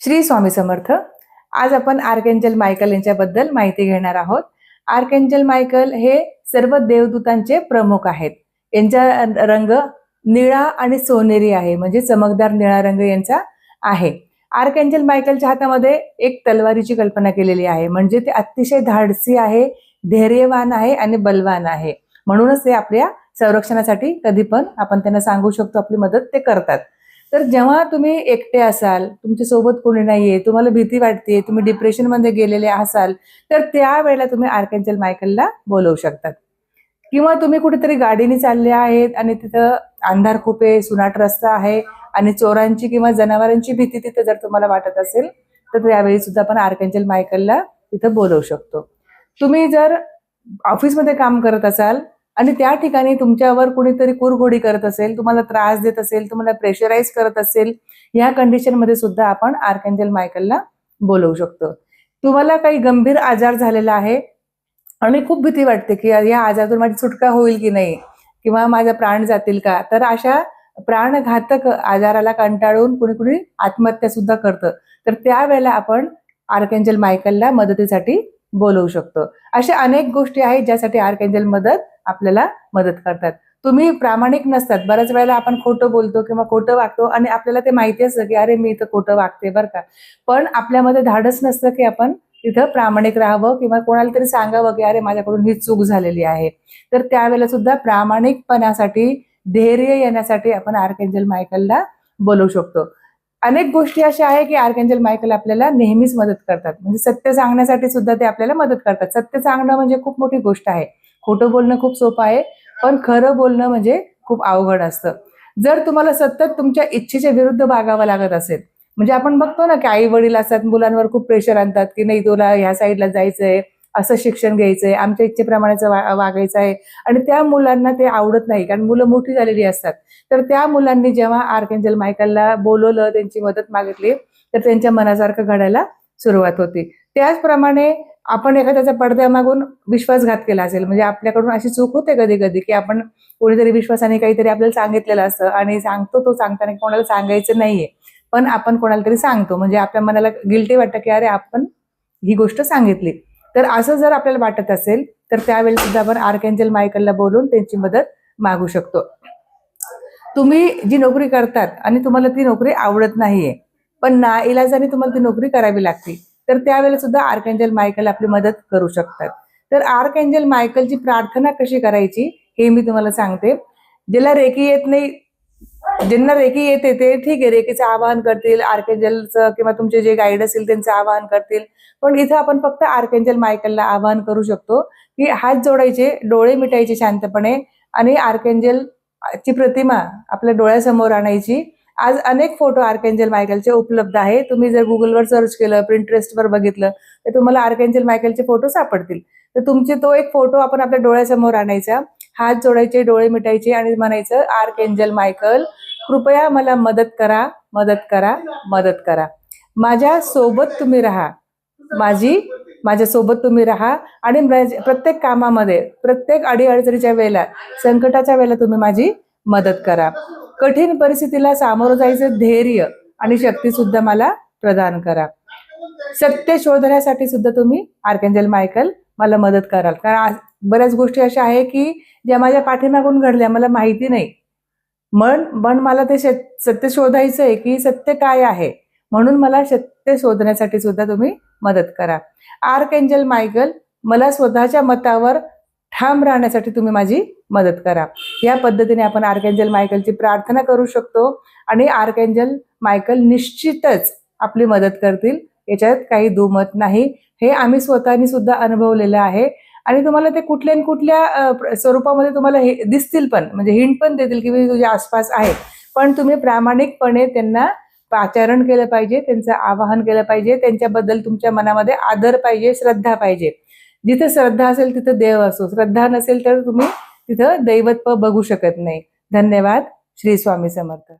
श्री स्वामी समर्थ। आज आपण archangel Michael यांच्याबद्दल माहिती घेणार आहोत। आर्कएंजल मायकल हे सर्व देवदूतांचे प्रमुख आहेत। यांचा रंग निळा आणि सोनेरी आहे, म्हणजे चमकदार निळा रंग यांचा आहे। आर्कएंजल मायकलच्या हातामध्ये एक तलवारीची कल्पना केलेली आहे, म्हणजे ते अतिशय धाडसी आहे, धैर्यवान आहे आणि बलवान आहे। म्हणूनच ते आपल्या संरक्षणासाठी कधी पण आपण त्यांना सांगू शकतो आपली मदत ते करतात। तर जेव्हा तुम्ही एकटे असाल, तुमच्या सोबत कोणी नाहीये, तुम्हाला भीती वाटते, तुम्ही डिप्रेशन मध्ये गेलेले असाल, तर त्यावेळेला तुम्ही आर्कएंजल मायकलला बोलवू शकतात। किंवा तुम्ही कुठेतरी गाडीने चालले आहेत आणि तिथं अंधार खूप आहे, सुनाट रस्ता आहे आणि चोरांची किंवा जनावरांची भीती तिथे जर तुम्हाला वाटत असेल, तर त्यावेळी सुद्धा आपण आर्कएंजल मायकलला तिथं बोलवू शकतो। तुम्ही जर ऑफिसमध्ये काम करत असाल आणि त्या ठिकाणी तुमच्यावर कुणीतरी कुरघोडी करत असेल, तुम्हाला त्रास देत असेल, तुम्हाला प्रेशराईज करत असेल, या कंडिशन मध्ये सुद्धा आपण आर्कएंजल मायकलला बोलवू शकतो। तुम्हाला काही गंभीर आजार झालेला आहे आणि खूप भीती वाटते की या आजारातून माझी सुटका होईल की नाही, किंवा माझा प्राण जातील का, तर अशा प्राणघातक आजाराला कंटाळून कुणी कुणी आत्महत्या सुद्धा करतं, तर त्यावेळेला आपण आर्कएंजल मायकलला मदतीसाठी बोलवू शकतो। अशा अनेक गोष्टी आहेत ज्यासाठी आर्कएंजल आपल्याला मदत करतात। तुम्ही प्रामाणिक नसतात, बऱ्याच वेळेला आपण खोटं बोलतो किंवा खोटं वागतो आणि आपल्याला ते माहिती असतं की अरे मी इथं खोटं वागते बरं का, पण आपल्यामध्ये धाडस नसतं की आपण तिथं प्रामाणिक राहावं किंवा कोणाला तरी सांगावं की अरे माझ्याकडून ही चूक झालेली आहे। तर त्यावेळेला सुद्धा प्रामाणिकपणासाठी, धैर्य येण्यासाठी आपण आर्कएंजल मायकलला बोलवू शकतो। अनेक गोष्टी अशा आहे की आर्कएंजल मायकल आपल्याला नेहमीच मदत करतात, म्हणजे सत्य सांगण्यासाठी सुद्धा ते आपल्याला मदत करतात। सत्य सांगणं म्हणजे खूप मोठी गोष्ट आहे, खोटं बोलणं खूप सोपं आहे, पण खरं बोलणं म्हणजे खूप अवघड असतं। जर तुम्हाला सतत तुमच्या इच्छेच्या विरुद्ध वागावं लागत असेल, म्हणजे आपण बघतो ना की आई वडील असतात, मुलांवर खूप प्रेशर आणतात की नाही तुला ह्या साईडला जायचंय, असं शिक्षण घ्यायचंय, आमच्या इच्छेप्रमाणेच वागायचं आहे, आणि त्या मुलांना ते आवडत नाही कारण मुलं मोठी झालेली असतात। तर त्या मुलांनी जेव्हा आर्कएंजल मायकलला बोलवलं, त्यांची मदत मागितली, तर त्यांच्या मनासारखं घडायला सुरुवात होती। त्याचप्रमाणे आपण एखाद्याचा पडद्यामागून विश्वासघात केला असेल, म्हणजे आपल्याकडून अशी चूक होते कधी कधी की आपण कोणीतरी विश्वासाने काहीतरी आपल्याला सांगितलेलं असतं आणि सांगतो, तो सांगताना कोणाला सांगायचं नाहीये, पण आपण कोणाला तरी सांगतो, म्हणजे आपल्या मनाला गिल्टी वाटतं की अरे आपण ही गोष्ट सांगितली। तर असं जर आपल्याला वाटत असेल, तर त्यावेळी सुद्धा आपण आर्कएंजल मायकलला बोलून त्यांची मदत मागू शकतो। तुम्ही जी नोकरी करतात आणि तुम्हाला ती नोकरी आवडत नाहीये, पण नाइलाजाने तुम्हाला ती नोकरी करावी लागते, तर त्यावेळेला सुद्धा आर्कएंजल मायकल आपली मदत करू शकतात। तर आर्कएंजल मायकलची प्रार्थना कशी करायची हे मी तुम्हाला सांगते। ज्याला रेकी येत नाही, ज्यांना रेकी येते ते ठीक आहे, रेकीचं आवाहन करतील, आर्कएंजलचं किंवा तुमचे जे गाईड असतील त्यांचं आवाहन करतील, पण इथं आपण फक्त आर्कएंजल मायकलला आवाहन करू शकतो की हात जोडायचे, डोळे मिटायचे शांतपणे आणि आर्कएंजल ची प्रतिमा आपल्या डोळ्यासमोर आणायची। आज अनेक फोटो आर्कएंजल मायकलचे उपलब्ध आहे, तुम्ही जर गुगलवर सर्च केलं, पिंटरेस्टवर बघितलं, तर तुम्हाला आर्कएंजल मायकलचे फोटो सापडतील। तर तुमचे तो एक फोटो आपण आपल्या डोळ्यासमोर आणायचा, हात जोडायचे, डोळे मिटायचे आणि म्हणायचं आर्कएंजल मायकल कृपया मला मदत करा, मदत करा, मदत करा, माझ्या सोबत तुम्ही राहा, माझ्या सोबत तुम्ही राहा आणि प्रत्येक कामामध्ये, प्रत्येक अडीअडचणीच्या वेळेला, संकटाच्या वेळेला तुम्ही माझी मदत करा। कठीण परिस्थितीला सामोरं जायचं धैर्य आणि शक्ती सुद्धा मला प्रदान करा। सत्य शोधण्यासाठी सुद्धा तुम्ही आर्कएंजल मायकल मला मदत कराल, कारण बऱ्याच गोष्टी अशा आहे की ज्या माझ्या पाठीमागून घडल्या, मला माहिती नाही, पण मला ते सत्य शोधायचं आहे की सत्य काय आहे, म्हणून मला सत्य शोधण्यासाठी सुद्धा तुम्ही मदत करा। आर्कएंजल मायकल मला स्वतःच्या मतावर ठाम राहण्यासाठी तुम्ही माझी मदत करा। या पद्धतीने आपण आर्कएंजल मायकलची प्रार्थना करू शकतो आणि आर्कएंजल मायकल निश्चितच आपली मदत करतील, याच्यात काही दुमत नाही। हे आम्ही स्वतःनी सुद्धा अनुभवलेलं आहे आणि तुम्हाला ते कुठल्या न कुठल्या स्वरूपामध्ये तुम्हाला हे दिसतील, पण म्हणजे हिंट पण देतील की मी तुझ्या आसपास आहे, पण तुम्ही प्रामाणिकपणे त्यांना पाचारण केलं पाहिजे, त्यांचं आवाहन केलं पाहिजे, त्यांच्याबद्दल तुमच्या मनामध्ये आदर पाहिजे, श्रद्धा पाहिजे। जिथे श्रद्धा असेल तिथे देव असो, श्रद्धा नसेल तर तुम्ही तिथं दैवत्व बघू शकत नाही। धन्यवाद। श्री स्वामी समर्थ।